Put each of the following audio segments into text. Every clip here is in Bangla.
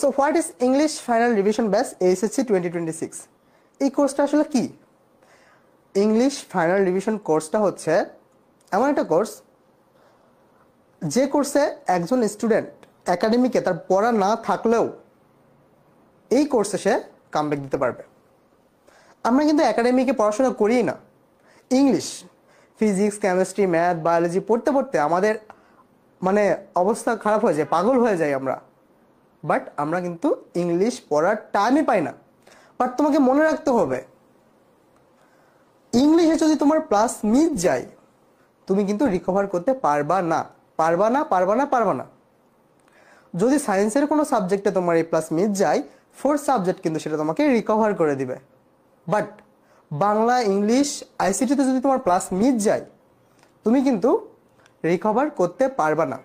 So what is English final revision batch HSC 2026? এই কোর্সটা আসলে কি? ইংলিশ ফাইনাল রিভিশন কোর্সটা হচ্ছে এমন একটা কোর্স যে কোর্সে একজন স্টুডেন্ট একাডেমিকে তার পড়া না থাকলেও এই কোর্সে সে কামব্যাক দিতে পারবে। আমরা কিন্তু একাডেমিকে পড়াশোনা করি না, English, physics, chemistry, math, biology পড়তে পড়তে আমাদের মানে অবস্থা খারাপ হয়ে যায়, পাগল হয়ে যায় আমরা। বাট আমরা কিন্তু ইংলিশ পড়ার টাইমই পাই না। বাট তোমাকে মনে রাখতে হবে, ইংলিশে যদি তোমার প্লাস মিস যায় তুমি কিন্তু রিকভার করতে পারবা না। যদি সায়েন্সের কোনো সাবজেক্টে তোমার এই প্লাস মিস যায়, ফোর্থ সাবজেক্ট কিন্তু সেটা তোমাকে রিকভার করে দিবে। বাট বাংলা, ইংলিশ, আইসিটিতে যদি তোমার প্লাস মিস যায় তুমি কিন্তু রিকভার করতে পারবা না।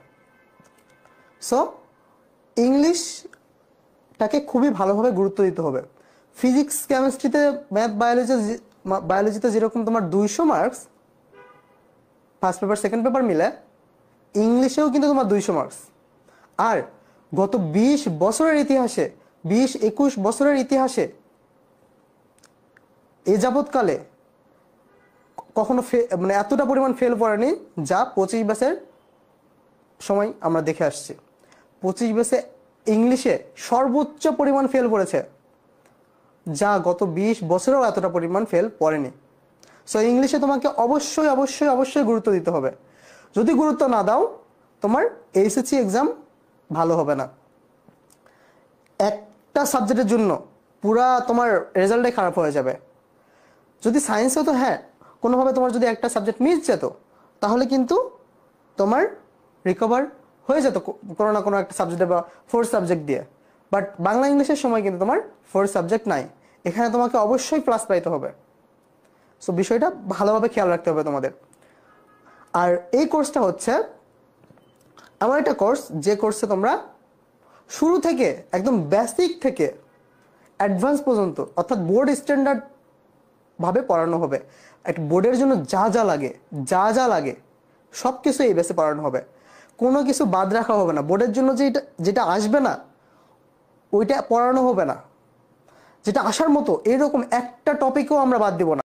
সো ইংলিশটাকে খুবই ভালোভাবে গুরুত্ব দিতে হবে। ফিজিক্স, কেমিস্ট্রিতে, ম্যাথ, বায়োলজিতে যেরকম তোমার 200 marks first paper second paper মিলে, ইংলিশেও কিন্তু তোমার 200 মার্কস। আর গত 20 বছরের ইতিহাসে, 20-21 বছরের ইতিহাসে এ যাবৎকালে কখনো মানে এতটা পরিমাণ ফেল পড়েনি যা 25 ব্যাচের সময় আমরা দেখে আসছি। 25 ব্যাচে ইংলিশে সর্বোচ্চ পরিমাণ ফেল পড়েছে, যা গত 20 বছরেও এতটা পরিমাণ ফেল পড়েনি। সো ইংলিশে তোমাকে অবশ্যই অবশ্যই অবশ্যই গুরুত্ব দিতে হবে। যদি গুরুত্ব না দাও তোমার এইচএসসি এক্সাম ভালো হবে না। একটা সাবজেক্টের জন্য পুরা তোমার রেজাল্টটাই খারাপ হয়ে যাবে। যদি সায়েন্স হতো, হ্যাঁ, কোনোভাবে তোমার যদি একটা সাবজেক্ট মিস যেত তাহলে কিন্তু তোমার রিকভার হয়ে যেত কোনো না কোনো একটা সাবজেক্টে বা ফোর্থ সাবজেক্ট দিয়ে। বাট বাংলা ইংলিশের সময় কিন্তু তোমার ফোর্থ সাবজেক্ট নাই, এখানে তোমাকে অবশ্যই প্লাস পাইতে হবে। সো বিষয়টা ভালোভাবে খেয়াল রাখতে হবে তোমাদের। আর এই কোর্সটা হচ্ছে এমন একটা কোর্স যে কোর্সে তোমরা শুরু থেকে একদম বেসিক থেকে অ্যাডভান্স পর্যন্ত অর্থাৎ বোর্ড স্ট্যান্ডার্ড ভাবে পড়ানো হবে। একটা বোর্ডের জন্য যা যা লাগে সব কিছু এই বেসে পড়ানো হবে, কোনো কিছু বাদ রাখা হবে না। বোর্ডের জন্য যেটা আসবে না ওইটা পড়ানো হবে না, যেটা আসার মতো এরকম একটা টপিকও আমরা বাদ দিব না।